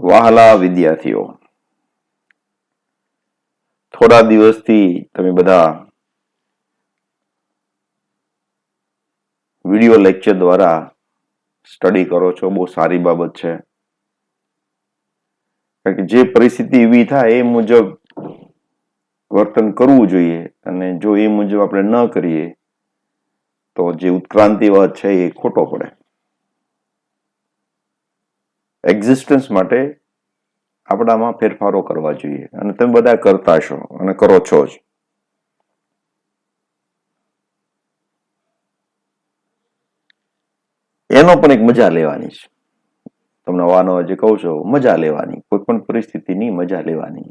વહાલા વિદ્યાર્થીઓ, થોડા દિવસથી તમે બધા વિડિયો લેક્ચર દ્વારા સ્ટડી કરો છો, બહુ સારી બાબત છે. કારણ કે જે પરિસ્થિતિ એવી થાય એ મુજબ વર્તન કરવું જોઈએ, અને જો એ મુજબ આપણે ન કરીએ તો જે ઉત્ક્રાંતિવાદ છે એ ખોટો પડે. એક્ઝિસ્ટન્સ માટે આપણામાં ફેરફારો કરવા જોઈએ, અને તમે બધા કરતા છો અને કરો છો જ. એનો પણ એક મજા લેવાની છે. તમને વાનો જે કહું છો, મજા લેવાની, કોઈ પણ પરિસ્થિતિની મજા લેવાની.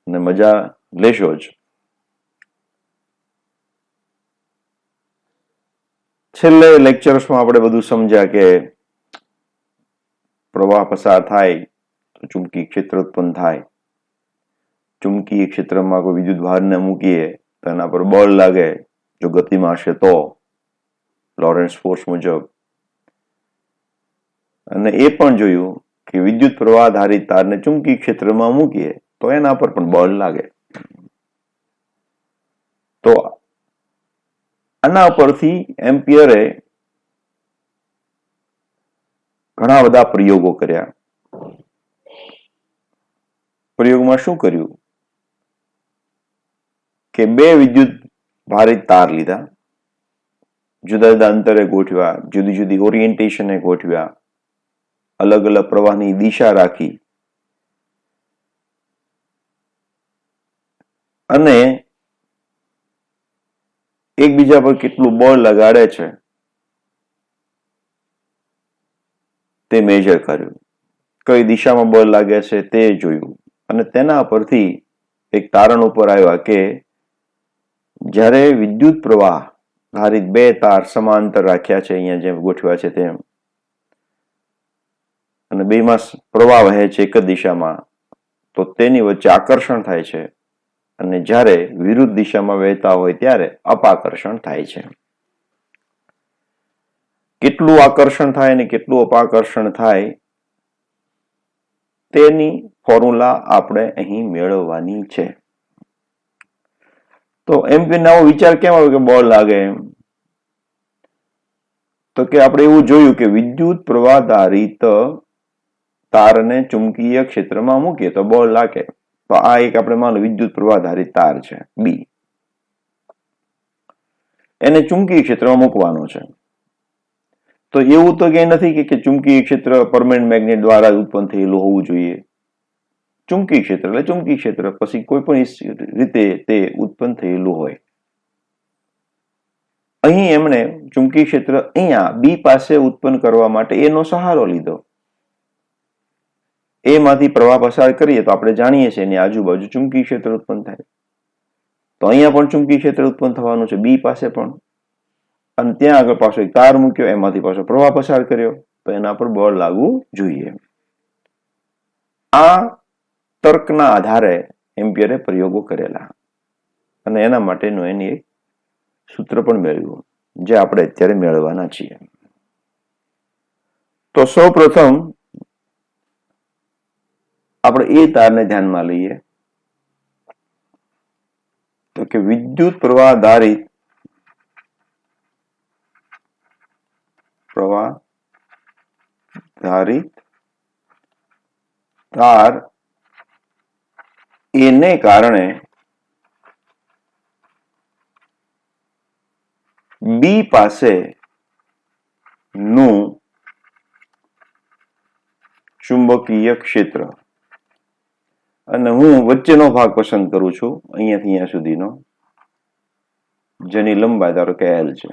અને મજા લેશો જ. છેલ્લે લેક્ચર્સમાં આપણે બધું સમજ્યા કે પ્રવાહ પસાર થાય તો ચુંબકીય ક્ષેત્ર ઉત્પન્ન થાય. ચુંબકીય ક્ષેત્રમાં કોઈ વિદ્યુત ભારને મૂકીએ તો એના પર બળ લાગે, જો ગતિમાં હશે તો, લોરેન્સ ફોર્સ મુજબ. અને એ પણ જોયું કે વિદ્યુત પ્રવાહ આધારિત તારને ચુંબકીય ક્ષેત્રમાં મૂકીએ તો એના પર પણ બળ લાગે. તો આના પરથી એમ્પિયરે ઘણા બધા પ્રયોગો કર્યા. પ્રયોગમાં શું કર્યું કે બે વિદ્યુત ભારિત તાર લીધા, જુદા જુદા અંતરે ગોઠવ્યા, જુદી જુદી ઓરિએન્ટેશને ગોઠવ્યા, અલગ અલગ પ્રવાહની દિશા રાખી, અને એકબીજા પર કેટલું બળ લગાડે છે તે મેજર કર્યું. કઈ દિશામાં બળ લાગે છે તે જોયું, અને તેના પરથી એક તારણ ઉપર આવ્યા કે જ્યારે વિદ્યુત પ્રવાહ ભારિત બે તાર સમાંતર રાખ્યા છે, અહીંયા જેમ ગોઠવ્યા છે તેમ, અને બેમાં પ્રવાહ વહે છે એક જ દિશામાં, તો તેની વચ્ચે આકર્ષણ થાય છે, અને જ્યારે વિરુદ્ધ દિશામાં વહેતા હોય ત્યારે અપાકર્ષણ થાય છે. કેટલું આકર્ષણ થાય અને કેટલું અપાકર્ષણ થાય તેની ફોર્મ્યુલા આપણે અહીં મેળવવાની છે. તો એમ કે નવો વિચાર કેમ આવ્યો કે બળ લાગે એમ? તો કે આપણે એવું જોયું કે વિદ્યુત પ્રવાહ ધારિત તારને ચુંબકીય ક્ષેત્રમાં મૂકીએ તો બળ લાગે. તો આ એક આપણે માનો વિદ્યુત પ્રવાહ ધારિત તાર છે બી, એને ચુંબકીય ક્ષેત્રમાં મૂકવાનો છે. તો એવું તો ક્યાંય નથી કે ચુંબકીય ક્ષેત્ર પરમેનન્ટ મેગ્નેટ દ્વારા ઉત્પન્ન થયેલું હોવું જોઈએ. ચુંબકીય ક્ષેત્ર એટલે ચુંબકીય ક્ષેત્ર, પછી કોઈ પણ રીતે તે ઉત્પન્ન થયેલું હોય. અહીં એમણે ચુંબકીય ક્ષેત્ર અહીંયા બી પાસે ઉત્પન્ન કરવા માટે એનો સહારો લીધો. એમાંથી પ્રવાહ પસાર કરીએ તો આપણે જાણીએ છીએ એની આજુબાજુ ચુંબકીય ક્ષેત્ર ઉત્પન્ન થાય. તો અહીંયા પણ ચુંબકીય ક્ષેત્ર ઉત્પન્ન થવાનું છે બી પાસે પણ, અને ત્યાં આગળ પાછો એક તાર મૂક્યો, એમાંથી પાછો પ્રવાહ પસાર કર્યો, તો એના પર બળ લાગવું જોઈએ. આ તર્કના આધારે એમ્પિયરે પ્રયોગો કરેલા, અને એના માટેનું એની એક સૂત્ર પણ મેળવ્યું, જે આપણે અત્યારે મેળવવાના છીએ. તો સૌ પ્રથમ આપણે એ તારને ધ્યાનમાં લઈએ તો કે વિદ્યુત પ્રવાહ ધારિત તાર એને કારણે બી પાસે નું ચુંબકીય ક્ષેત્ર, અને હું વચ્ચેનો ભાગ પસંદ કરું છું, અહીંયાથી અહીંયા સુધીનો, જેની લંબાઈ ધારો કે L છે.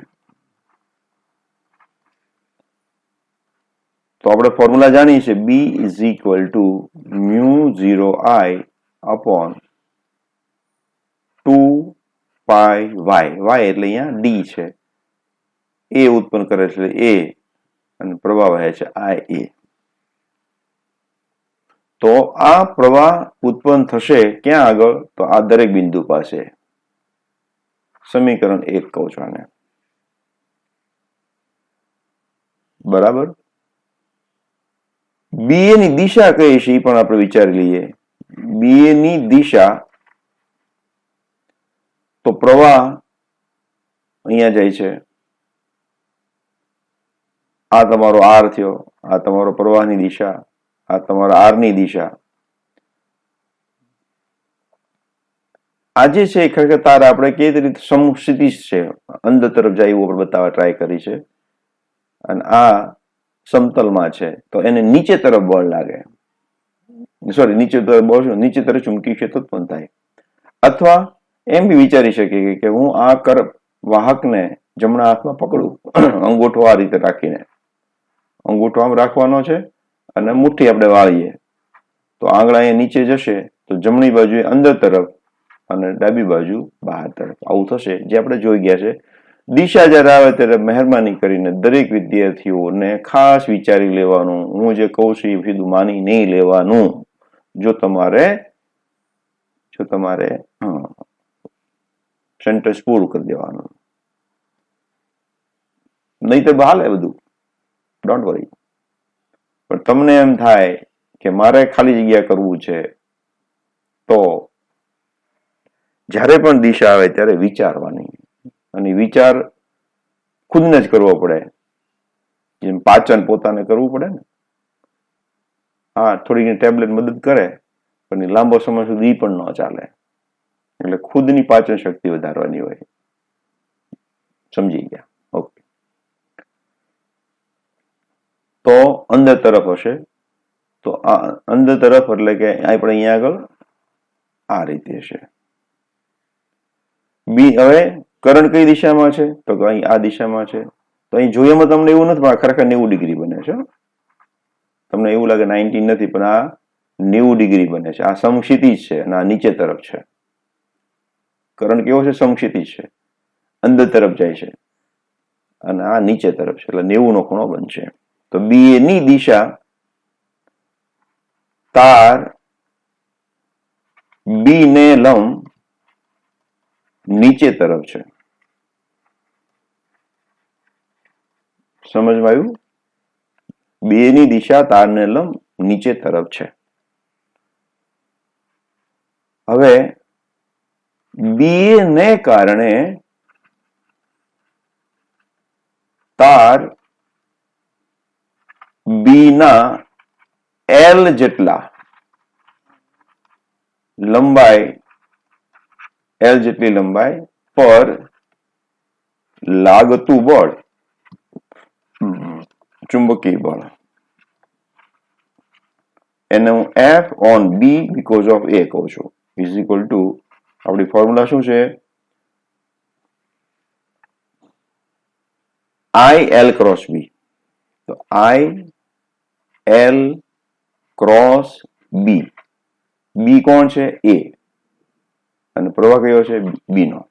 તો આપણે ફોર્મ્યુલા જાણીએ છીએ, B is equal two μ0I upon 2πy. y એટલે અહીંયા D છે, એ ઉત્પન્ન કરે છે A, અને પ્રવાહ વહે છે IA. તો આ પ્રવાહ ઉત્પન્ન થશે ક્યાં આગળ? તો આ દરેક બિંદુ પાસે. સમીકરણ 1 કહું છું આને. બરાબર. BA ની દિશા કઈ છે એ પણ આપણે વિચારી લઈએ. BA ની દિશા તો પ્રવાહ અહીંયા જાય છે, આ તમારો R થયો, આ તમારો પ્રવાહની દિશા, આ તમારા R ની દિશા. આજે છે ખરેખર તાર આપણે કેવી રીતે સમક્ષિતિજ છે, અંદર તરફ જાય એવું આપણે બતાવવા ટ્રાય કરી છે, અને આ સમતલમાં છે તો એને નીચે તરફ બળ લાગે, સોરી નીચે તરફ બળ, નીચે તરફ ચુંબકીય ક્ષેત્ર ઉત્પન્ન થાય. અથવા એમ બી વિચારી શકીએ કે હું આ વાહકને જમણા હાથમાં પકડું, અંગૂઠો આ રીતે રાખીને, અંગૂઠો આમ રાખવાનો છે અને મુઠ્ઠી આપણે વાળીએ તો આંગળા અહીંયા નીચે જશે તો જમણી બાજુ અંદર તરફ અને ડાબી બાજુ બહાર તરફ. આવું થશે જે આપણે જોઈ ગયા છે. દિશા જ્યારે આવે ત્યારે મહેરબાની કરીને દરેક વિદ્યાર્થીઓને ખાસ વિચારી લેવાનું, હું જે કહું છું એ સીધું માની નહીં લેવાનું. જો તમારે સેન્ટેન્સ પૂરું કરી દેવાનું, નહીં તો હાલે બધું, ડોન્ટ વરી. પણ તમને એમ થાય કે મારે ખાલી જગ્યા કરવું છે તો જ્યારે પણ દિશા આવે ત્યારે વિચારવાની, અને વિચાર ખુદને જ કરવો પડે, જેમ પાચન પોતાને કરવું પડે ને. હા, થોડી ટેબ્લેટ મદદ કરે પણ લાંબો સમય સુધી પણ ન ચાલે, એટલે ખુદની પાચન શક્તિ વધારવાની હોય. સમજી ગયા? ઓકે. તો અંદર તરફ હશે તો આ અંદર તરફ એટલે કે આપણે અહીંયા આગળ આ રીતે હશે. હવે કરંટ કઈ દિશામાં છે તો અહીં આ દિશામાં છે. તો અહીં જોયામાં તમને એવું નથી પણ ખરેખર 90 ડિગ્રી બને છે. તમને એવું લાગે 90 નથી પણ આ 90 ડિગ્રી બને છે. આ સમક્ષિતિજ છે અને આ નીચે તરફ છે. કરંટ કેવો છે? સમક્ષિતિજ છે, અંદર તરફ જાય છે, અને આ નીચે તરફ છે, એટલે 90 નો ખૂણો બનશે. તો BA ની દિશા તાર B ને લંબ નીચે તરફ છે. સમજમાં આવ્યું? BA ની દિશા તારને લંબ નીચે તરફ છે. હવે BA ને કારણે તાર B ના L જેટલા લંબાઈ, L જેટલી લંબાઈ પર લાગતું બળ, ચુંબકીય બળ, એને હું F on B because of A કહું છું, is equal to આપણી ફોર્મ્યુલા શું છે? I L cross B. તો I L cross B. B કોણ છે? A. અને પ્રવાહ કયો છે? B નો.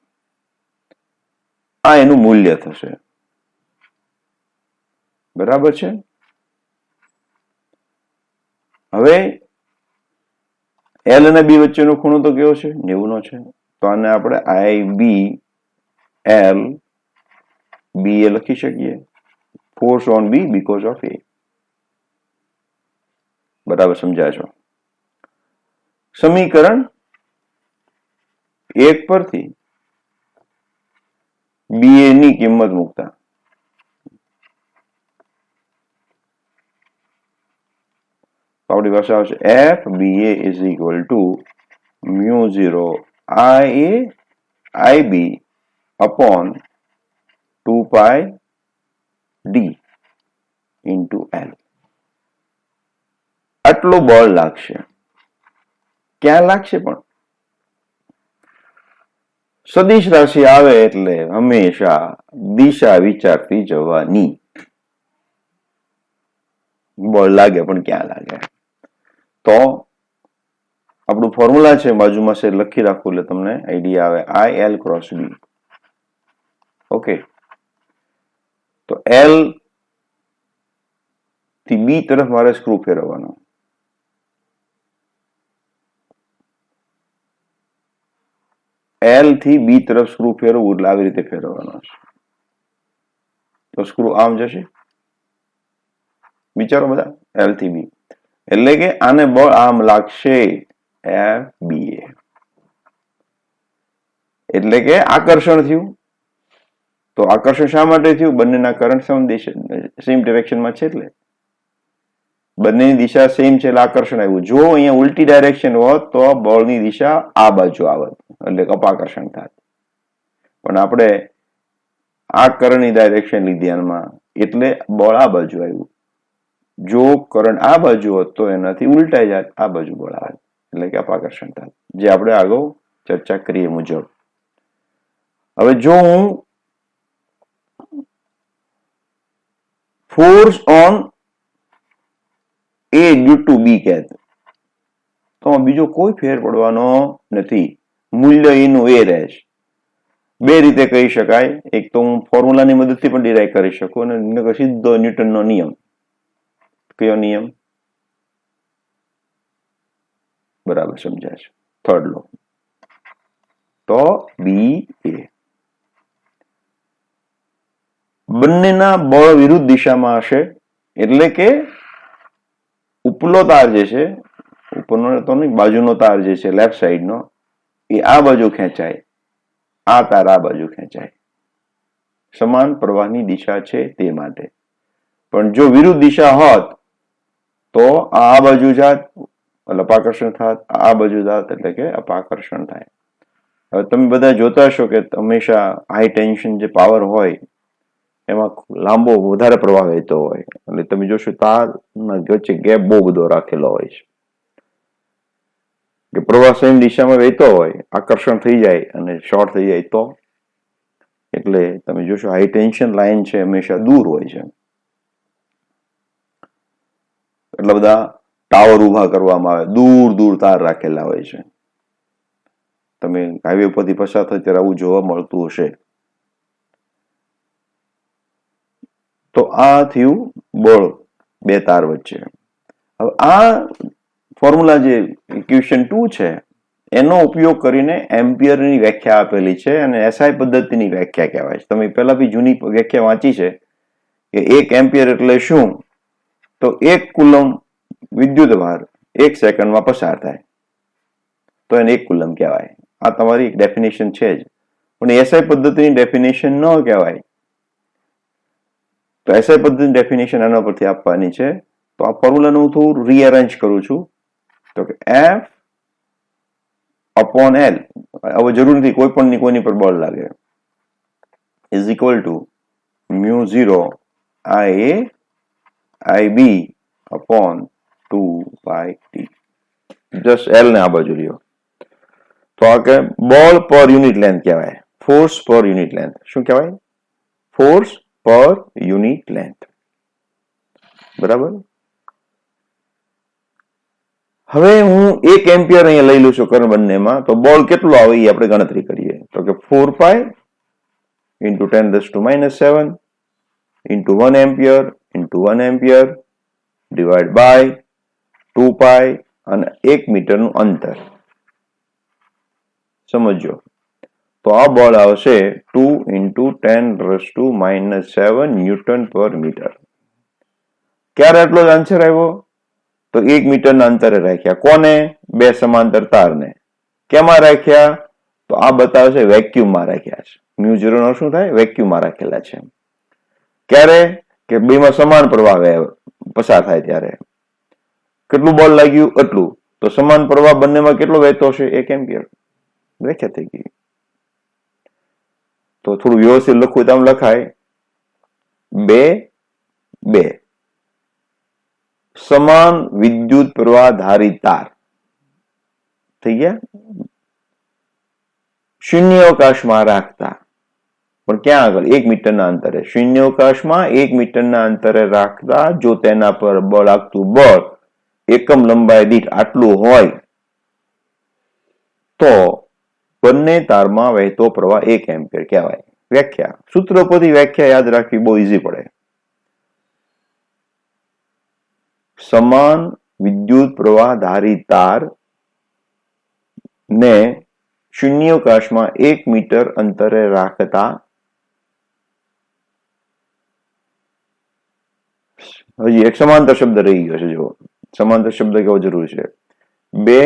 આ એનું મૂલ્ય થશે. બરાબર છે? હવે L અને B વચ્ચેનો ખૂણો તો કેવો છે? 90 નો છે. તો આને આપણે IB L BA લખી શકીએ. Force on B because of A. બરાબર સમજાય છો? સમીકરણ 1 પરથી BA ની કિંમત મૂકતા આપણી પાસે આવશે FBA is equal to μ0 IA IB upon 2 pi D into L. આટલું બળ લાગશે. ક્યાં લાગશે? પણ સદિશ રાશિ આવે એટલે હંમેશા દિશા વિચારતી જવાની. બળ લાગે પણ ક્યાં લાગે? તો આપણું ફોર્મ્યુલા છે, બાજુમાં છે લખી રાખવું એટલે તમને આઈડિયા આવે. IL cross B. ઓકે. તો L થી B તરફ મારે સ્ક્રૂ ફેરવવાનો. L થી B તરફ સ્ક્રૂ ફેરવવું એટલે આવી રીતે ફેરવવાનો છે. તો સ્ક્રૂ આમ જશે, વિચારો બધા, L થી B, એટલે કે આને બળ આમ લાગશે FBA, એટલે કે આકર્ષણ થયું. તો આકર્ષણ શા માટે થયું? બંનેના કરંટ સેમ ડિરેક્શનમાં છે, એટલે બંનેની દિશા સેમ છે એટલે આકર્ષણ આવ્યું. જો અહીંયા ઉલટી ડાયરેક્શન હોત તો બળની દિશા આ બાજુ આવત, એટલે અપાકર્ષણ થાત. પણ આપણે આ કરંટની ડાયરેક્શન લીધી ધ્યાનમાં, એટલે બળ આ બાજુ આવ્યું. જો કરંટ આ બાજુ હોત તો એનાથી ઉલટાઈ જાય, આ બાજુ બળ આવે, એટલે કે અપાકર્ષણ થાય, જે આપણે આગળ ચર્ચા કરીએ મુજબ. હવે જો હું force on A due to B કહેત તો બીજો કોઈ ફેર પડવાનો નથી, મૂલ્ય એનું એ રહેશે. બે રીતે કહી શકાય, એક તો હું ફોર્મ્યુલાની મદદથી પણ ડિરાઈવ કરી શકું, અને સીધો ન્યૂટનનો નિયમ. કયો નિયમ? બરાબર સમજાય છે, થર્ડ લો. તો બી એ બંનેના બળ વિરુદ્ધ દિશામાં હશે, એટલે કે ઉપલો તાર જે છે, ઉપરનો તો નહીં, બાજુનો તાર જે છે લેફ્ટ સાઈડનો, એ આ બાજુ ખેંચાય, આ તાર આ બાજુ ખેંચાય. સમાન પ્રવાહની દિશા છે તે માટે. પણ જો વિરુદ્ધ દિશા હોત તો આ બાજુ જાત એટલે અપાકર્ષણ થાત, આ બાજુ જાત એટલે કે અપાકર્ષણ થાય. હવે તમે બધા જોતા હશો કે હંમેશા હાઈ ટેન્શન જે પાવર હોય એમાં લાંબો વધારે પ્રવાહ વહેતો હોય, એટલે તમે જોશો તારના વચ્ચે ગેપ બહુ બધો રાખેલો હોય છે, કે પ્રવાહ સેમ દિશામાં વહેતો હોય, આકર્ષણ થઈ જાય અને શોર્ટ થઈ જાય તો, એટલે તમે જોશો હાઈ ટેન્શન લાઈન છે હંમેશા દૂર હોય છે. એટલા બધા ટાવર ઉભા કરવામાં આવે, દૂર દૂર તાર રાખેલા હોય છે. તમે હાઈવે ઉપરથી પસાર થાય ત્યારે આવું જોવા મળતું હશે. તો આ થયું બળ બે તાર વચ્ચે. હવે આ ફોર્મ્યુલા જે ઇક્વેશન 2 છે એનો ઉપયોગ કરીને એમ્પિયરની વ્યાખ્યા આપેલી છે, અને એસઆઈ પદ્ધતિની વ્યાખ્યા કહેવાય છે. તમે પહેલા બી જૂની વ્યાખ્યા વાંચી છે કે 1 એમ્પિયર એટલે શું? તો 1 કુલમ વિદ્યુત ભાર 1 સેકન્ડમાં પસાર થાય તો એને 1 કુલમ કહેવાય. આ તમારી ડેફિનેશન છે જ, પણ એસઆઈ પદ્ધતિની ડેફિનેશન ન કહેવાય. તો એસઆઈ પદ્ધતિની ડેફિનેશન આના પરથી આપવાની છે. તો આ ફોર્મ્યુલાનું હું થોડું રીઅરેન્જ કરું છું. તો કે F upon L, હવે જરૂર નથી કોઈ પણ કોઈની પર બળ લાગે, is equal two mu 0 IA IB upon 2πt. Just L ને આ બાજુ લ્યો. તો આ કે બળ પર યુનિટ લેન્થ કહેવાય, ફોર્સ પર યુનિટ લેન્થ. શું કહેવાય? ફોર્સ પર યુનિટ લેન્થ. બરાબર. હવે હું 1 એમ્પિયર અહીંયા લઈ લઉં છું કરંટ બંનેમાં, તો બળ કેટલું આવે એ આપણે ગણતરી કરીએ. તો કે 4π into 10⁻⁻7 into 1 ampere into 1 ampere divide by 2π અને 1 મીટરનું અંતર. સમજો તો આ બળ આવશે 2 into 10⁻⁻7 ન્યૂટન પર મીટર. ક્યારે આટલો જ આન્સર આવ્યો? તો 1 મીટરના અંતરે રાખ્યા. કોને? બે સમાંતર તારને. કેમાં રાખ્યા? તો આ બતાવે છે વેક્યુમમાં રાખ્યા છે. મ્યુ 0 નો શું થાય? વેક્યુમમાં રાખેલા છે. ક્યારે? કે બેમાં સમાન પ્રવાહ પસાર થાય ત્યારે. કેટલું બળ લાગ્યું? એટલું. તો સમાન પ્રવાહ બંનેમાં કેટલો વહેતો હશે? 1 એમ્પિયર. વ્યાખ્યા થઈ ગઈ. તો થોડું વ્યવસ્થિત લખવું તો આમ લખાય 2 સમાન વિદ્યુત પ્રવાહ ધારી તાર થઈ ગયા, શૂન્યાવકાશમાં રાખતા. પણ ક્યાં આગળ? 1 મીટરના અંતરે. શૂન્યાવકાશમાં 1 મીટરના અંતરે રાખતા જો તેના પર બળ લાગતું બળ એકમ લંબાઈ દીઠ આટલું હોય તો બંને તારમાં વહેતો પ્રવાહ 1 એમ્પિયર કહેવાય. વ્યાખ્યા સૂત્ર પરથી વ્યાખ્યા યાદ રાખવી બહુ ઈઝી પડે. સમાન વિદ્યુત પ્રવાહ ધારી તાર ને શૂન્યાવકાશમાં 1 મીટર અંતરે રાખતા હજી એક સમાંતર શબ્દ રહી ગયો છે. જો સમાંતર શબ્દ કેવો જરૂરી છે. બે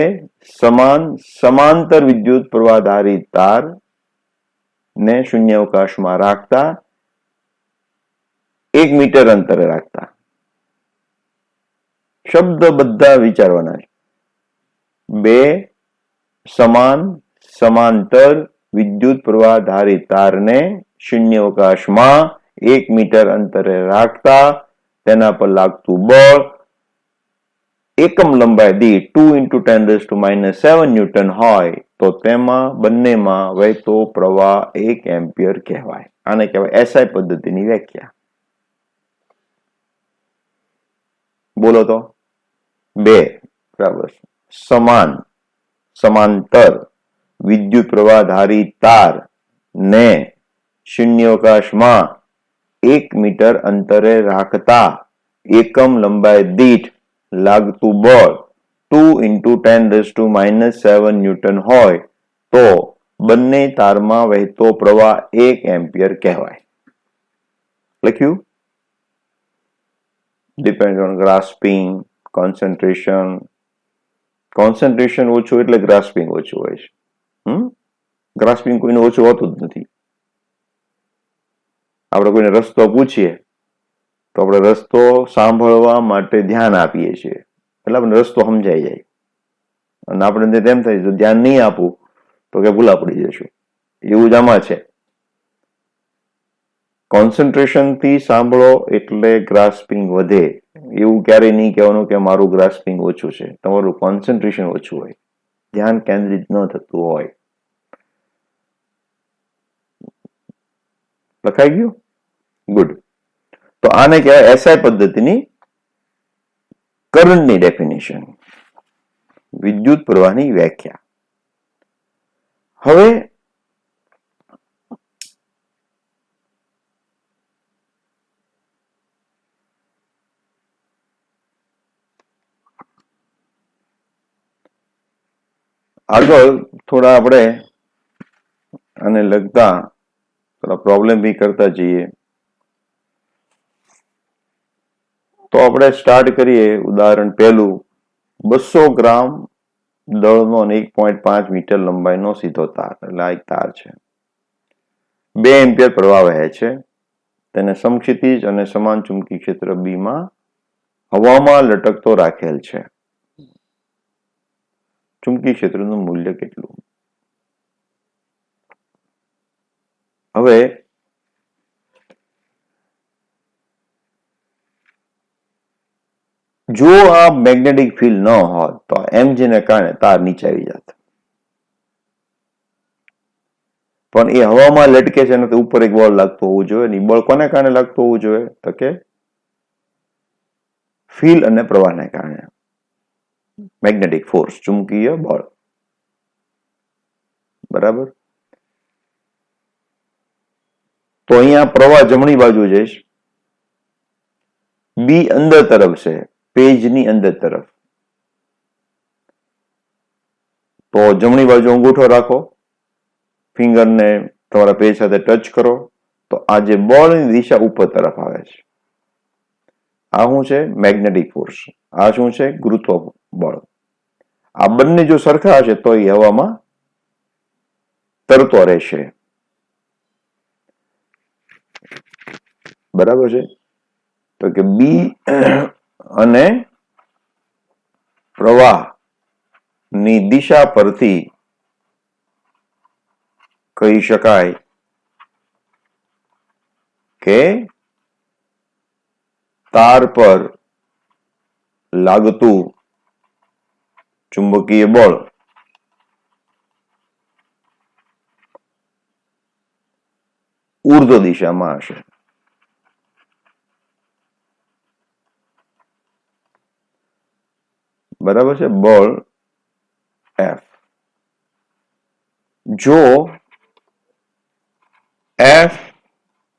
સમાંતર વિદ્યુત પ્રવાહધારી તાર ને શૂન્યાવકાશમાં રાખતા 1 મીટર અંતરે રાખતા. શબ્દ બધા વિચારવાના છે. બે સમાંતર વિદ્યુત પ્રવાહધારી તારને શૂન્યાવકાશમાં 1 મીટર અંતરે રાખતા તેના પર લાગતું બળ એકમ લંબાઈ દીઠ 2 × 10⁻⁷ ન્યૂટન હોય તો તેમાં બંનેમાં વહેતો પ્રવાહ 1 એમ્પિયર કહેવાય. આને કહેવાય એસઆઈ પદ્ધતિની વ્યાખ્યા. બોલો તો. બે બરાબર. સમાંતર વિદ્યુત પ્રવાહધારી તાર ને શૂન્યાવકાશમાં 1 મીટર અંતરે રાખતા એકમ લંબાઈ દીઠ લાગતું બળ 2 × 10⁻⁷ ન્યૂટન હોય તો બંને તારમાં વહેતો પ્રવાહ 1 એમ્પિયર કહેવાય. લખ્યું? ડિપેન્ડ ઓન ગ્રાસ્પિંગ, કોન્સન્ટ્રેશન ઓછું એટલે ગ્રાસ્પિંગ ઓછું હોય છે. ગ્રાસ્પિંગ કોઈને ઓછું હોતું જ નથી. આપણે કોઈને રસ્તો પૂછીએ તો આપણે રસ્તો સાંભળવા માટે ધ્યાન આપીએ છીએ એટલે આપણે રસ્તો સમજાઈ જાય. અને આપણે તેમ થાય જો ધ્યાન નહીં આપવું તો કે ભૂલા પડી જશું. એવું જ આમાં છે. કોન્સન્ટ્રેશન થી સાંભળો એટલે ગ્રાસ્પિંગ વધે. એવું ક્યારેય નહીં કહેવાનું કે મારું ગ્રાસ્પિંગ ઓછું છે. તમારું કોન્સન્ટ્રેશન ઓછું હોય, ધ્યાન કેન્દ્રિત ન થતું હોય. લખાઈ ગયું? ગુડ. તો આને કહેવાય એસઆઈ પદ્ધતિની કરંટની ડેફિનેશન, વિદ્યુત પ્રવાહની વ્યાખ્યા. હવે આગળ થોડા આપણે આને લગતા થોડા પ્રોબ્લેમ બી કરતા જઈએ. તો આપણે સ્ટાર્ટ કરીએ. ઉદાહરણ પહેલું, 200 ગ્રામ દળનો અને 1.5 મીટર લંબાઈનો સીધો તાર, એટલે આ એક તાર છે. 2 એમ્પિયર પ્રવાહ વહે છે. તેને સમક્ષિતિજ અને સમાન ચુંબકીય ક્ષેત્ર બી માં હવામાં લટકતો રાખેલ છે. ચુંબકીય ક્ષેત્રનું મૂલ્ય કેટલું? હવે જો આ મેગ્નેટિક ફિલ્ડ ન હોત તો mg ને કારણે તાર નીચે આવી જાત. પણ એ હવામાં લટકે છે ને તો ઉપર એક બળ લાગતું હોવું જોઈએ. ને બળ કોને કારણે લાગતું હોવું જોઈએ? તો કે ફિલ્ડ અને પ્રવાહને કારણે. મેગ્નેટિક ફોર્સ, ચુંબકીય બળ. બરાબર. તો અહીંયા પ્રવાહ જમણી બાજુ જઈશ. બી અંદર તરફ છે, પેજની અંદર તરફ. તો જમણી બાજુ અંગૂઠો રાખો, ફિંગરને તમારા પેજ સાથે ટચ કરો તો આ જે બળની દિશા ઉપર તરફ આવે છે. આ શું છે? Magnetic force. આ શું છે? ગુરુત્વ બળ. આ બંને જો સરખા હશે તો એ હવામાં તરતો રહેશે. બરાબર છે. તો કે બી અને પ્રવાહ ની દિશા પરથી કહી શકાય કે તાર પર લાગતું ચુંબકીય બળ ઉર્ધ્વ દિશામાં હશે. બરાબર છે. બળ F. જો F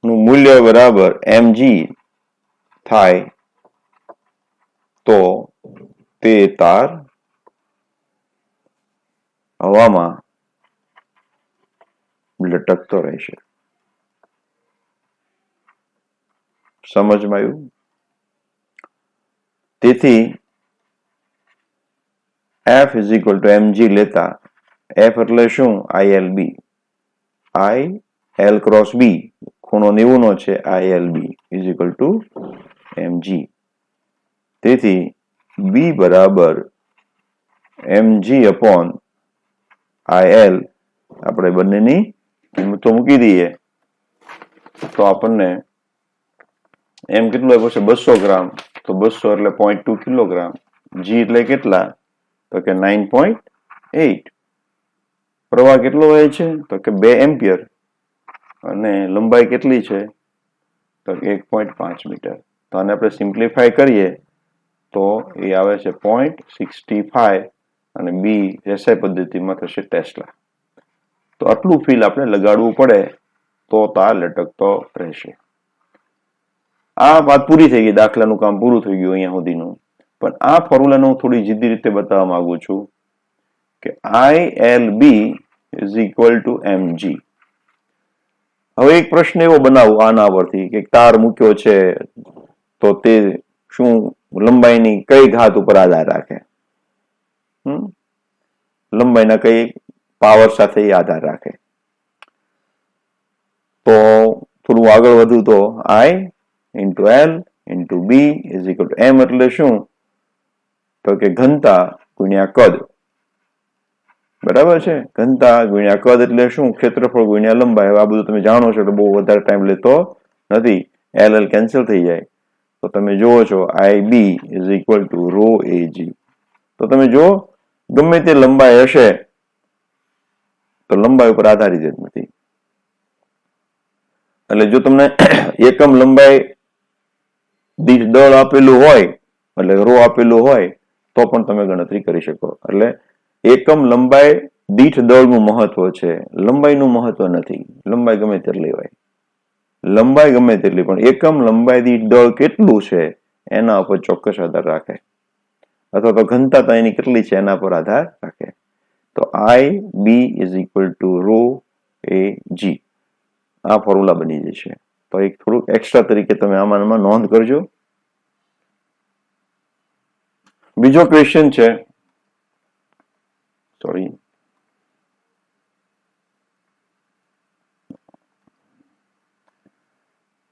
નું મૂલ્ય બરાબર mg થાય તો તે તાર હવામાં લટકતો રહેશે. સમજમાં આવ્યું? તેથી F is equal two mg લેતા F એટલે શું? ILB. IL ક્રોસ B ખૂણો 90 નો છે. ILB is equal two mg. તેથી B બરાબર mg અપોન IL આપણે બંનેની કિંમતો મૂકી દઈએ તો આપણને એમ કેટલું આપ્યું છે? 200 ગ્રામ. તો 200 એટલે 0.2 કિલોગ્રામ. G એટલે કેટલા? તો કે 9.8. પ્રવાહ કેટલો વહે છે? તો કે 2 એમ્પિયર. અને લંબાઈ કેટલી છે? તો 1.5 મીટર. તો આને આપણે સિમ્પ્લિફાય કરીએ તો એ આવે છે 0.65 અને બી એસઆઈ પદ્ધતિમાં થશે ટેસ્લા. તો આટલું ફીલ આપણે લગાડવું પડે તો તાર લટકતો રહેશે. આ વાત પૂરી થઈ ગઈ. દાખલાનું કામ પૂરું થઈ ગયું અહીંયા સુધીનું. પણ આ ફોર્મ્યુલાને હું થોડી જુદી રીતે બતાવવા માંગુ છું કે ILB is equal two mg. હવે એક પ્રશ્ન એવો બનાવું આના પરથી કે તાર મૂક્યો છે તો તે શું લંબાઈની કઈ ઘાત ઉપર આધાર રાખે? લંબાઈના કઈ પાવર સાથે આધાર રાખે? તો થોડું આગળ વધુ તો I into L into B is equal to M એટલે શું? તો કે ઘનતા ગુણ્યા કદ. બરાબર છે? ઘનતા ગુણ્યા કદ એટલે શું? ક્ષેત્રફળ ગુણ્યા લંબાઈ. હવે આ બધું તમે જાણો છો એટલે બહુ વધારે ટાઈમ લેતો નથી. LL કેન્સલ થઈ જાય. તો તમે જુઓ છો IB is equal to rho AG. તો તમે જો ગમે તે લંબાઈ હશે તો લંબાઈ ઉપર આધારિત જ નથી. એટલે જો તમને એકમ લંબાઈ દીઠ દળ આપેલું હોય એટલે રો આપેલું હોય તો પણ તમે ગણતરી કરી શકો. એટલે એકમ લંબાઈ દીઠ દળનું મહત્વ છે, લંબાઈનું મહત્વ નથી. લંબાઈ ગમે તેટલી હોય, લંબાઈ ગમે તેટલી, પણ એકમ લંબાઈ દીઠ દળ કેટલું છે એના ઉપર ચોક્કસ આધાર રાખે, અથવા તો ઘનતા એની કેટલી છે એના પર આધાર રાખે. તો IB is equal to rho AG. આ ફોર્મ્યુલા બની જશે. તો એક થોડુંક એક્સ્ટ્રા તરીકે તમે આમાં નોંધ કરજો. બીજો ક્વેશ્ચન છે, સોરી,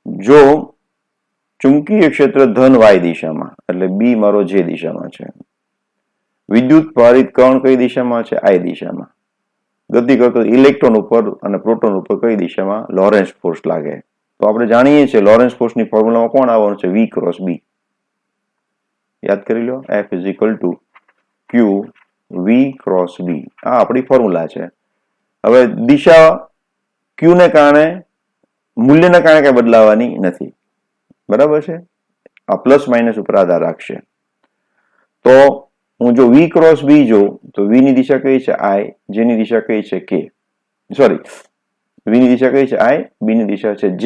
જો ચુંબકીય ક્ષેત્ર ધન y દિશામાં એટલે B મારો જે દિશામાં છે, વિદ્યુત ભારિત કણ કઈ દિશામાં છે? I દિશામાં. ગતિ કરતો ઇલેક્ટ્રોન ઉપર અને પ્રોટોન ઉપર કઈ દિશામાં લોરેન્સ ફોર્સ લાગે? તો આપણે જાણીએ છીએ લોરેન્સ ફોર્સની ફોર્મ્યુલામાં કોણ આવવાનું છે? V cross B. યાદ કરી લો. F is equal to Q V cross B. આ આપણી ફોર્મ્યુલા છે. હવે દિશા Q ને કારણે, મૂલ્યને કારણે કઈ બદલાવાની નથી. બરાબર છે? આ પ્લસ માઇનસ ઉપર આધાર રાખશે. તો હું જો V ક્રોસ B જોઉં તો V ની દિશા કઈ છે? I. J ની દિશા કઈ છે? K. સોરી, V ની દિશા કઈ છે? I. B ની દિશા છે J.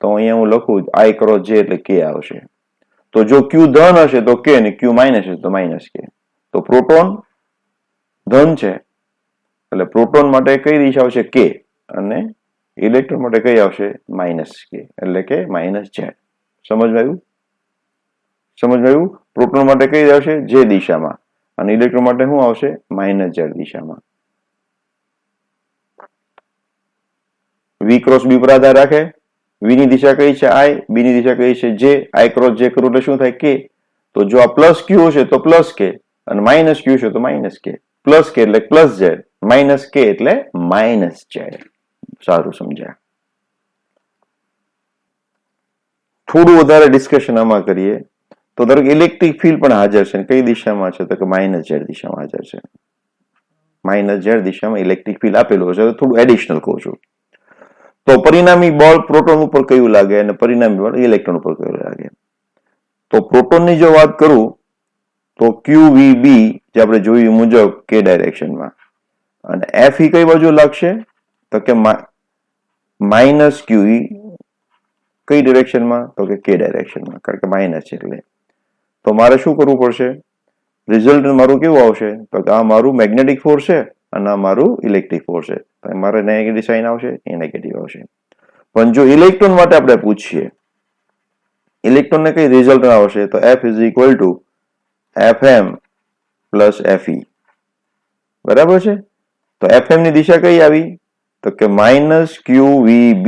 તો અહીંયા હું લખું I ક્રોસ J એટલે K આવશે. તો જો Q ધન હશે તો K અને Q માઇનસ હશે તો માઇનસ K. તો પ્રોટોન ધન છે એટલે પ્રોટોન માટે કઈ દિશા આવશે? K. અને ઇલેક્ટ્રોન માટે કઈ આવશે? માઇનસ K, એટલે કે માઇનસ Z. સમજવાયું? સમજવાયું? પ્રોટોન માટે કઈ આવશે? J દિશામાં, અને ઇલેક્ટ્રોન માટે શું આવશે? માઇનસ Z દિશામાં. V ક્રોસ B પર આધાર રાખે. V ની દિશા કઈ છે? I. B ની દિશા કઈ છે? J. I ક્રોસ J કરું એટલે શું થાય? K. તો જો આ પ્લસ Q છે તો પ્લસ K, અને માઇનસ Q છે તો માઇનસ K. પ્લસ K એટલે પ્લસ Z, માઇનસ K એટલે માઇનસ Z. સારું સમજ્યા? થોડું વધારે ડિસ્કશન આમાં કરીએ તો ધારો કે ઇલેક્ટ્રિક ફિલ્ડ પણ હાજર છે. કઈ દિશામાં છે? તો કે માઇનસ Z દિશામાં હાજર છે. માઇનસ Z દિશામાં ઇલેક્ટ્રિક ફિલ્ડ આપેલું હશે. થોડું એડિશનલ કહું છું. તો પરિણામી બળ પ્રોટોન ઉપર કયું લાગે અને પરિણામી બળ ઇલેક્ટ્રોન ઉપર કયું લાગે? તો પ્રોટોનની જો વાત કરું તો QVB જે આપણે જોયું મુજબ K ડાયરેક્શનમાં, અને F કઈ બાજુ લાગશે? તો કે માઇનસ QE કઈ ડિરેક્શનમાં? તો કે K ડાયરેક્શનમાં, કારણ કે માઇનસ છે એટલે. તો મારે શું કરવું પડશે? રિઝલ્ટ મારું કેવું આવશે? તો કે આ મારું મેગ્નેટિક ફોર્સ છે અને આ મારું ઇલેક્ટ્રિક ફોર્સ છે. તો મારે નેગેટિવ સાઇન આવશે, એ નેગેટિવ આવશે. પણ જો ઇલેક્ટ્રોન માટે આપણે પૂછીએ ઇલેક્ટ્રોન ને કઈ રિઝલ્ટ આવશે તો F is equal two Fm plus Fe. બરાબર છે? તો Fm ની દિશા કઈ આવી તો કે માઇનસ QVB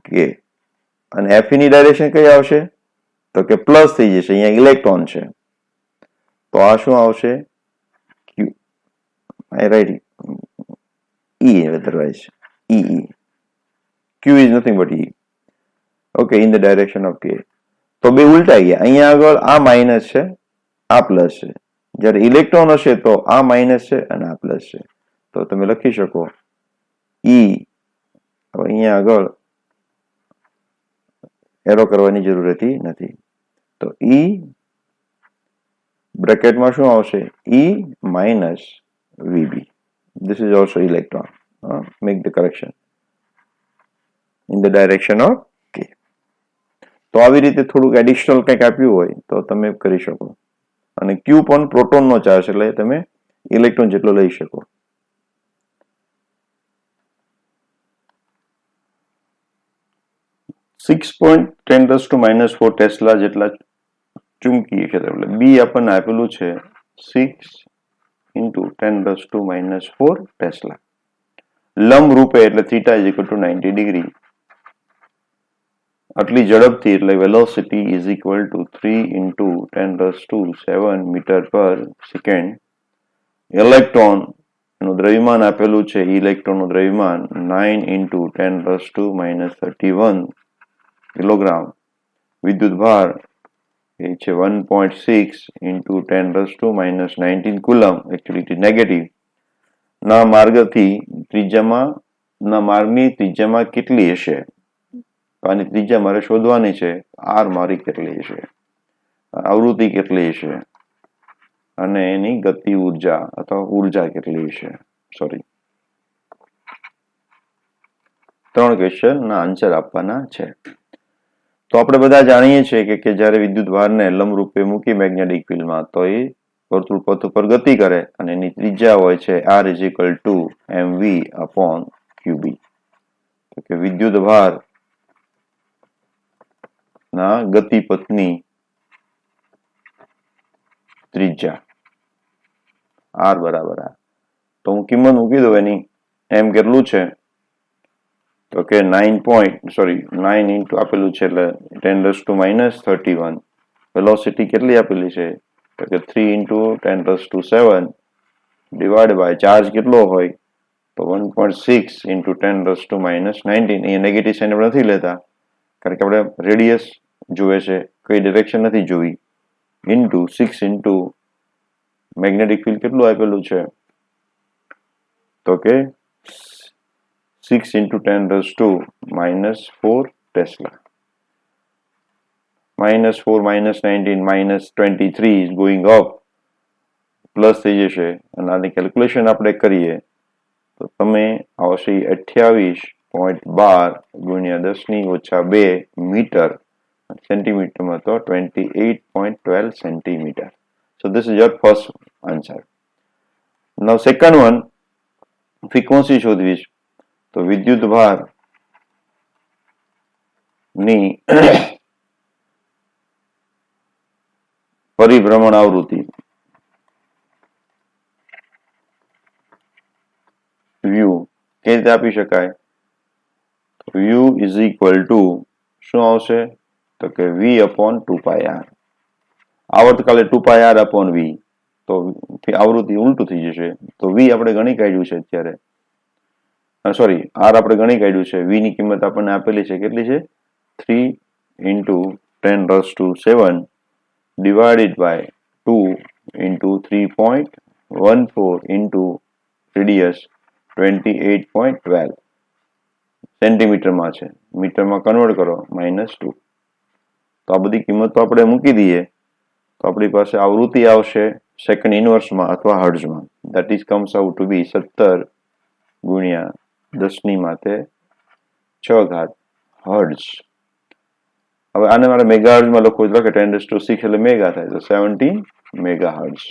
કે અને Fe ની ડાયરેક્શન કઈ આવશે તો કે પ્લસ થઈ જશે. અહીંયા ઇલેક્ટ્રોન છે તો આ શું આવશે Q. I write E otherwise E. Q is nothing but E. Okay, in the direction of K. તો બે ઉલટાઈ ગયા. અહીંયા આગળ આ માઇનસ છે, આ પ્લસ છે. જ્યારે ઇલેક્ટ્રોન હશે તો આ માઇનસ છે અને આ પ્લસ છે. તો તમે લખી શકો E. હવે અહીંયા આગળ એરો કરવાની જરૂર રહેતી નથી. તો E બ્રેકેટમાં શું આવશે E minus VB. This is also electron. Make the correction in the direction of K. તો આવી રીતે થોડુંક એડિશનલ કંઈક આપ્યું હોય તો તમે કરી શકો. અને Q પણ પ્રોટોનનો ચાર્જ એટલે તમે ઇલેક્ટ્રોન જેટલો લઈ શકો. -4 ટેસ્લા જેટલા ચુંબકીય ક્ષેત્ર એટલે B આપણને આપેલું છે 6 × 10⁻⁴ ટેસ્લા. લંબ રૂપે એટલે θ = 90 ડિગ્રી. આટલી ઝડપથી એટલે velocity is equal to 3 × 10⁷ meter પર સેકન્ડ. ઇલેક્ટ્રોન નું દ્રવ્યમાન આપેલું છે, ઇલેક્ટ્રોનનું દ્રવ્યમાન 9 × 10⁻31 કિલોગ્રામ. વિદ્યુત ભાર એ છે 1.6 × 10⁻19 coulomb. Actually it is negative. ના માર્ગની ત્રિજ્યામાં કેટલી હશે? આની ત્રિજ્યા મારે શોધવાની છે. R મારી કેટલી હશે, આવૃત્તિ કેટલી હશે અને એની ગતિ ઉર્જા અથવા ઉર્જા કેટલી હશે. સોરી, 3 ક્વેશ્ચન ના આન્સર આપવાના છે. તો આપણે બધા જાણીએ છીએ કે જ્યારે વિદ્યુત ભારને લંબ રૂપે મૂકી મેગ્નેટિક ફિલ્ડમાં તો એ વર્તુળ પથ ઉપર ગતિ કરે અને એની ત્રિજ્યા હોય છે R = mv/qb. તો કે વિદ્યુત ભાર ના ગતિપથની ત્રિજ્યા R બરાબર આ. તો હું કિંમત મૂકી દઉં એની. m કેટલું છે તો કે 9 આપેલું છે એટલે 10⁻31. વેલોસિટી કેટલી આપેલી છે તો કે 3 × 10⁷ ડિવાઇડ બાય ચાર્જ કેટલો હોય તો 1.6 × 10⁻19. અહીંયા નેગેટિવ સાઇન આપણે નથી લેતા કારણ કે આપણે રેડિયસ જોવે છે, કઈ ડિરેક્શન નથી જોવી. ઇન્ટુ 6 ઇન્ટુ મેગ્નેટિક ફિલ્ડ કેટલું આપેલું છે તો કે 6 × 10⁻⁴ tesla. -4 -19 -23 is going up. Plus થઈ જશે અને આની કેલ્ક્યુલેશન આપણે કરીએ તો તમે આવશે 28.12 × 10⁻²મીટર. સેન્ટીમીટરમાં તો 28.12 centimetre. So this is your first answer. Now second one, frequency શોધવી છે. તો વિદ્યુત ભાર ની પરિભ્રમણ આવૃત્તિ વ્યુ કઈ રીતે આપી શકાય? વ્યુ ઇઝ ઇક્વલ ટુ શું આવશે તો કે V/2πr. આવર્તકાલે 2πr/v. તો આવૃત્તિ ઉલટું થઈ જશે. તો V આપણે ગણી કાઢ્યું છે અત્યારે, સોરી R આપણે ગણી કાઢ્યું છે. V ની કિંમત આપણને આપેલી છે, કેટલી છે 3 × 10⁷ divided by 2 × 3.14 × radius 28.12 સેન્ટીમીટરમાં છે. મીટરમાં કન્વર્ટ કરો -2. તો આ બધી કિંમતો આપણે મૂકી દઈએ તો આપણી પાસે આવૃત્તિ આવશે સેકન્ડ ઇનવર્સમાં અથવા હર્ટ્ઝમાં. That is comes out to be 17 × 10⁻⁶ hertz. હવે આને મારે મેગાહર્ટ્ઝમાં લખવું એટલે કે 10⁶ એટલે મેગા થાય તો 17 મેગાહર્ટ્ઝ.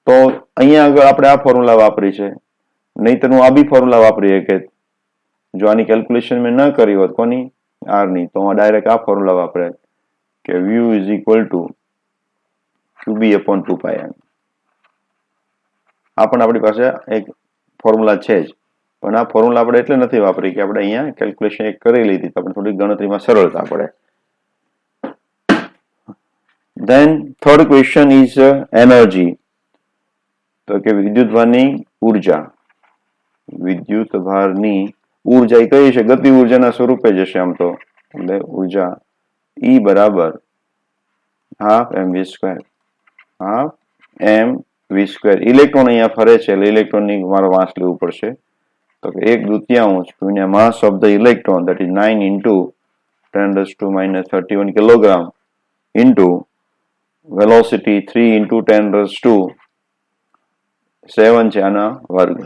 તો અહીંયા આગળ આપણે આ ફોર્મ્યુલા વાપરી છે, નહીતર હું આ બી ફોર્મ્યુલા વાપરીએ કે જો આની કેલ્ક્યુલેશન મેં ન કરી હોત કોની R ની તો ડાયરેક્ટ આ ફોર્મ્યુલા વાપરે કે view is equal two QB upon 2πm. આ પણ આપણી પાસે એક ફોર્મ્યુલા છે જ, પણ આ ફોર્મ્યુલા આપણે એટલે નથી વાપરી કે આપણે અહીંયા કેલ્ક્યુલેશન એક કરી લીધી તો આપણે થોડી ગણતરીમાં સરળતા પડે. Then third question is energy. તો કે વિદ્યુતભારની ઉર્જા. વિદ્યુતભારની ઉર્જા એ કઈ છે? ગતિ ઉર્જાના સ્વરૂપે જશે આમ તો, એટલે ઉર્જા E બરાબર half mv². Half mv². Electron અહીંયા ફરે છે એટલે ઇલેક્ટ્રોનની મારે માસ લેવું પડશે. તો કે 1/2 ગુણ્યા માસ of the electron, that is 9 into 10⁻³ kilogram into velocity 3 into 10⁻7 છે આના વર્ગ.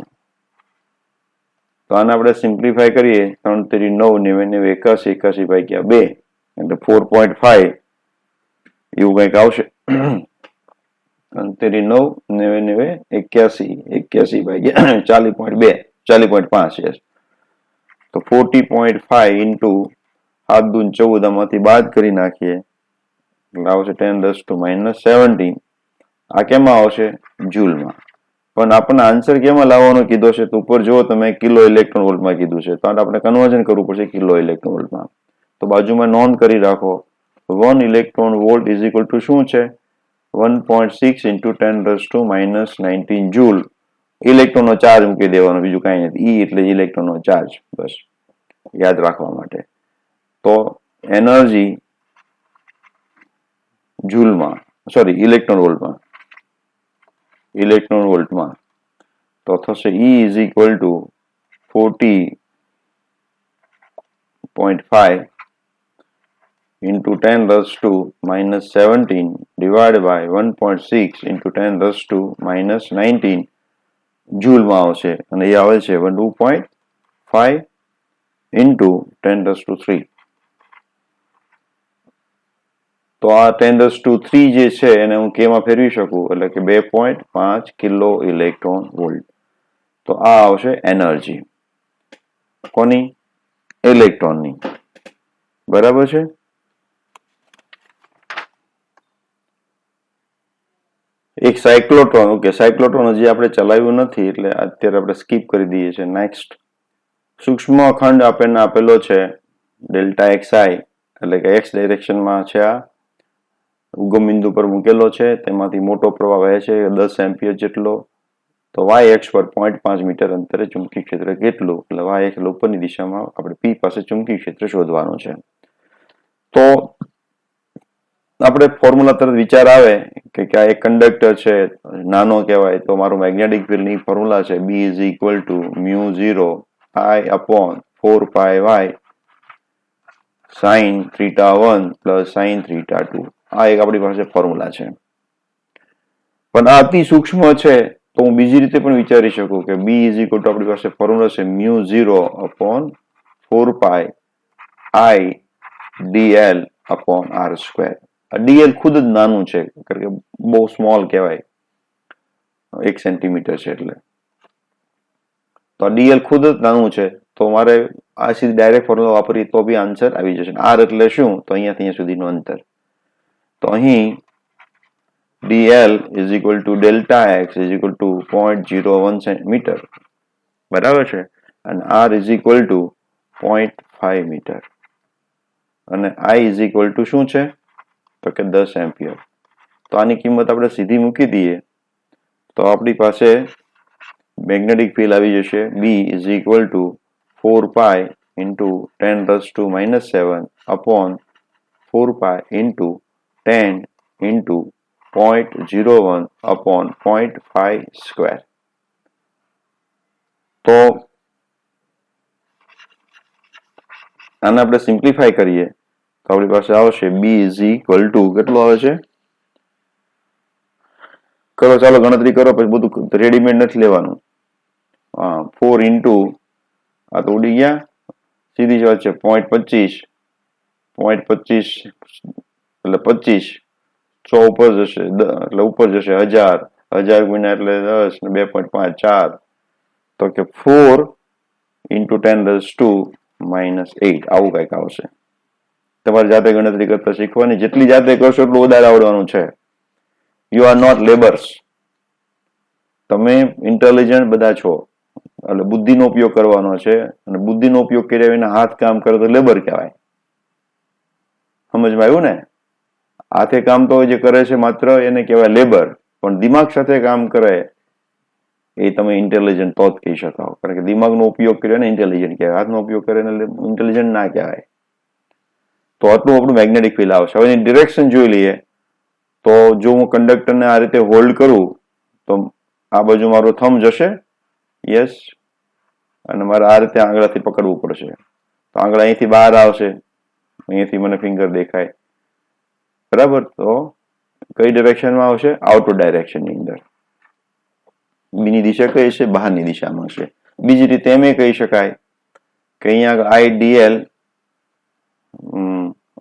તો આને આપણે સિમ્પ્લિફાય કરીએ 3 × 9 = 81, 81/2 એટલે 4.5 એવું કંઈક આવશે. 3 × 9 = 81, 81/2 40.5 છે. તો 40.5 into 7 × 14 આમાંથી બાદ કરી નાખીએ એટલે આવશે 10⁻17. આ કેમાં આવશે? જૂલમાં. પણ આપણને આન્સર કેમાં લાવવાનો કીધો છે? તો ઉપર જુઓ તમે, કિલો ઇલેક્ટ્રોન વોલ્ટમાં કીધું છે, તો આપણે કન્વર્ઝન કરવું પડશે કિલો ઇલેક્ટ્રોન વોલ્ટમાં. તો બાજુમાં નોંધ કરી રાખો, 1 electron volt is equal to શું છે? 1.6 × 10⁻19 જૂલ. ઇલેક્ટ્રોનનો ચાર્જ મૂકી દેવાનો, બીજું કાંઈ નથી. ઈ એટલે ઇલેક્ટ્રોનનો ચાર્જ, બસ યાદ રાખવા માટે. તો એનર્જી જૂલમાં, સોરી ઇલેક્ટ્રોન વોલ્ટમાં, ઇલેક્ટ્રોન વોલ્ટમાં તો થશે E is equal two 40.5 into 10⁻17 divided by 1.6 into 10⁻19 જૂલમાં આવશે, અને એ આવે છે 2.5 into 10⁻3. તો આ 10⁻3 જે છે એને હું કેમાં ફેરવી શકું, એટલે કે 2.5 કિલો ઇલેક્ટ્રોન વોલ્ટ. તો આ આવશે એનર્જી કોની? ઇલેક્ટ્રોનની. બરાબર છે. એક સાયક્લોટ્રોન. ઓકે, સાયક્લોટ્રોન હજી આપણે ચલાવ્યું નથી એટલે અત્યારે આપણે સ્કીપ કરી દઈએ છીએ. નેક્સ્ટ, સૂક્ષ્મ ખંડ આપણને આપેલો છે ΔXi, એટલે કે એક્સ ડાયરેક્શનમાં છે. આ ઉગમ બિંદુ પર મૂકેલો છે, તેમાંથી મોટો પ્રવાહ વહે છે 10 એમ્પિયર જેટલો. તો y અક્ષ પર 0.5 મીટર અંતરે ચુંબકીય ક્ષેત્ર કેટલું, એટલે y અક્ષ ઉપરની દિશામાં આપણે P પાસે ચુંબકીય ક્ષેત્ર શોધવાનું છે. તો આપણે ફોર્મ્યુલા તરત વિચાર આવે કે આ એક કંડક્ટર છે, નાનો કહેવાય, તો મારું મેગ્નેટિક ફિલ્ડની ફોર્મ્યુલા છે B is equal to μ0 I upon 4πy sin θ1 plus sin θ2. આ એક આપણી પાસે ફોર્મ્યુલા છે. પણ આ અતિ સૂક્ષ્મ છે, તો હું બીજી રીતે પણ વિચારી શકું કે B ઇઝ ઇક્વલ ટુ આપણી પાસે ફોર્મ્યુલા છે μ0 upon 4π I dl upon r². dl ખુદ જ નાનું છે, કારણ કે બહુ સ્મોલ કહેવાય, 1 સેન્ટીમીટર છે એટલે. તો dl ખુદ જ નાનું છે, તો મારે આ સીધી ડાયરેક્ટ ફોર્મ્યુલા વાપરીએ તો બી આન્સર આવી જશે. r એટલે શું? તો અહીંયાથી અહીંયા સુધીનું અંતર. તો અહીં dl is equal to Δx is equal to 0.01 centimeter. બરાબર છે. અને r is equal to 0.5 meter. અને I ઇઝ ઇક્વલ ટુ શું છે? તો કે 10 એમ્પિયર. તો આની કિંમત આપણે સીધી મૂકી દઈએ તો આપણી પાસે મેગ્નેટિક ફિલ્ડ આવી જશે B is equal to 4π into 10⁻⁻7 upon 4π into 10 into 0.01 upon 0.5². તો આને આપણે સિમ્પ્લિફાય કરીએ તો આપણી પાસે આવશે B ઇઝ ઇક્વલ ટુ, કેટલું આવે છે? કરો, ચાલો ગણતરી કરો, પછી બધું રેડીમેડ નથી લેવાનું. 4 into આ તો ઉડી ગયા, સીધી જ વાત છે 0.25 એટલે 25, 100 ઉપર જશે એટલે ઉપર જશે 1000, 1000 ગુણ્યા એટલે 10 ને 2.5 4, તો કે 4 into 10⁻⁻8 આવું કંઈક આવશે. તમારે જાતે ગણતરી કરતા શીખવાની, જેટલી જાતે કરશો એટલું વધારે આવડવાનું છે. You are not labours. તમે ઇન્ટેલિજન્ટ બધા છો, એટલે બુદ્ધિનો ઉપયોગ કરવાનો છે, અને બુદ્ધિનો ઉપયોગ કર્યા વિના હાથ કામ કરે તો લેબર કહેવાય. સમજમાં આવ્યું ને? હાથે કામ તો જે કરે છે માત્ર એને કહેવાય લેબર, પણ દિમાગ સાથે કામ કરે એ તમે ઇન્ટેલિજન્ટ તો જ કહી શકાવ, કારણ કે દિમાગનો ઉપયોગ કર્યો ને ઇન્ટેલિજન્ટ કહેવાય, હાથનો ઉપયોગ કરે ને ઇન્ટેલિજન્ટ ના કહેવાય. તો આટલું આપણું મેગ્નેટિક ફિલ્ડ આવશે. હવે એની ડિરેક્શન જોઈ લઈએ. તો જો હું કંડક્ટરને આ રીતે હોલ્ડ કરું તો આ બાજુ મારો થંબ જશે, યસ, અને મારે આ રીતે આંગળાથી પકડવું પડશે. તો આંગળા અહીંથી બહાર આવશે, અહીંયાથી મને ફિંગર દેખાય, બરાબર. તો કઈ ડિરેક્શનમાં આવશે? આઉટવર્ડ ડાયરેક્શનની અંદર. બીની દિશા કઈ છે? બહારની દિશામાં છે. બીજી રીતે એમ કહી શકાય કે અહીંયા આઈડીએલ,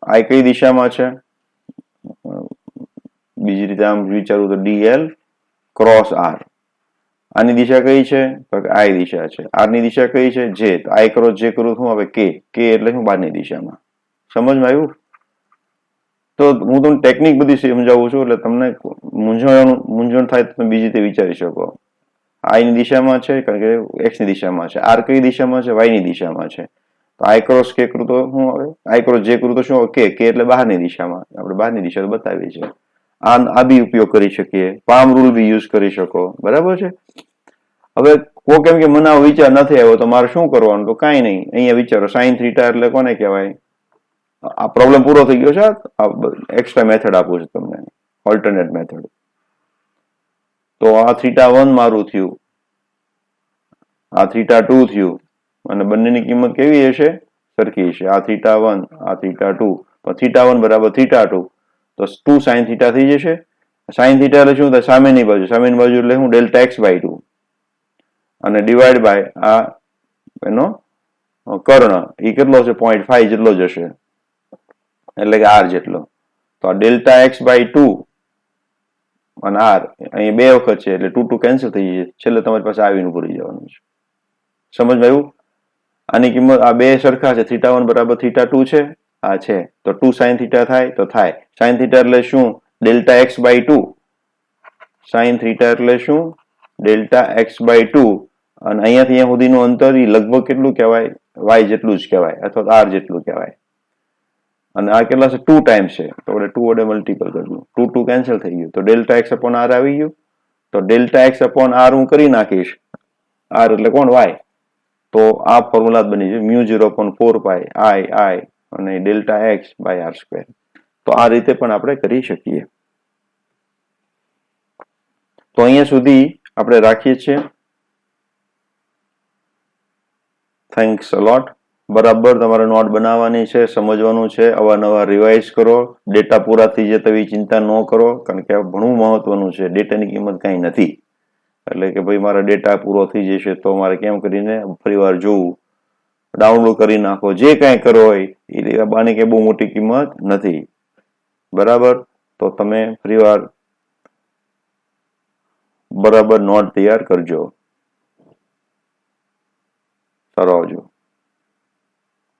આઈ કઈ દિશામાં છે? બીજી રીતે આમ વિચારવું તો ડીએલ ક્રોસ આર. આની દિશા કઈ છે? તો આઈ દિશા છે. આર ની દિશા કઈ છે? જે. તો આઈ ક્રોસ જે કરું શું આવે? કે. કે એટલે શું? બહારની દિશામાં. સમજમાં આવ્યું? તો હું તમને ટેકનિક બધી સમજાવું છું, એટલે તમને મૂંઝવણ થાય તો તમે બીજી રીતે વિચારી શકો. આઈ ની દિશામાં છે કારણ કે એક્સ ની દિશામાં છે. આર કઈ દિશામાં છે? વાય ની દિશામાં છે. તો આઈ ક્રોસ કે કરું તો શું આવે? આઈ ક્રોસ જે કરું તો શું આવે? કે એટલે બહારની દિશામાં. આપણે બહારની દિશા બતાવીએ છીએ. આ બી ઉપયોગ કરી શકીએ. પામ રૂલ બી યુઝ કરી શકો, બરાબર છે. હવે કોઈ કેમ કે મને આવો વિચાર નથી આવ્યો તો મારે શું કરવાનું? તો કાંઈ નહીં, અહીંયા વિચારો સાઇન થીટા એટલે કોને કહેવાય? આ પ્રોબ્લેમ પૂરો થઈ ગયો છે. એક્સ્ટ્રા મેથડ આપું છું તમને, ઓલ્ટરનેટ મેથડ. તો આ θ1 મારું થયું, આ θ2 થયું, અને બંનેની કિંમત કેવી હશે? સરખી હશે. આ θ1, આ θ2. તો θ1 બરાબર θ2, તો 2 sin θ થઈ જશે. sin θ એટલે શું થાય? સામેની બાજુ. સામેની બાજુ એટલે હું? ડેલ્ટા x/2, અને ડિવાઈડ બાય આ એનો કર્ણ, એ કેટલો છે? 0.5 જેટલો જ હશે, એટલે કે r જેટલો. તો આ ડેલ્ટા x/2 અને r અહીં બે વખત છે, એટલે 2 કેન્સલ થઈ જશે. છેલ્લે તમારી પાસે આવીને પૂરી જવાનું છે. સમજમાં આવ્યું? આની કિંમત આ બે સરખા છે. θ1 બરાબર θ2 છે, આ છે. તો 2 sin θ થાય તો થાય. sin θ એટલે શું? Delta x/2. sin θ એટલે શું? Delta x/2. અને અહીંયાથી અહીંયા સુધીનું અંતર લગભગ કેટલું કહેવાય? y જેટલું જ કહેવાય, અથવા r જેટલું કહેવાય. અને આ કેટલા છે? 2 ટાઈમ્સ છે, તો આપણે 2 વડે મલ્ટીપલ કરવું. 2 કેન્સલ થઈ ગયું, તો ડેલ્ટા x અપોન r આવી ગયું. તો ડેલ્ટા x અપોન r હું કરી નાખીશ. r એટલે કોણ? y. તો આ ફોર્મ્યુલા બની છે μ0/4π i અને ડેલ્ટા x બાય r². તો આ રીતે પણ આપણે કરી શકીએ. તો અહીંયા સુધી આપણે રાખીએ છીએ. થેન્ક્સ અ લોટ. બરાબર તમારે નોટ બનાવવાની છે, સમજવાનું છે, અવારનવાર રિવાઇઝ કરો. ડેટા પૂરા થઈ જાય તેવી ચિંતા ન કરો, કારણ કે ઘણું મહત્વનું છે. ડેટાની કિંમત કાંઈ નથી. એટલે કે ભાઈ મારા ડેટા પૂરો થઈ જશે તો મારે કેમ કરીને ફરીવાર જોવું? ડાઉનલોડ કરી નાખો, જે કાંઈ કરો હોય એ બાની કે બહુ મોટી કિંમત નથી, બરાબર. તો તમે ફરીવાર બરાબર નોટ તૈયાર કરજો. સારો આવજો.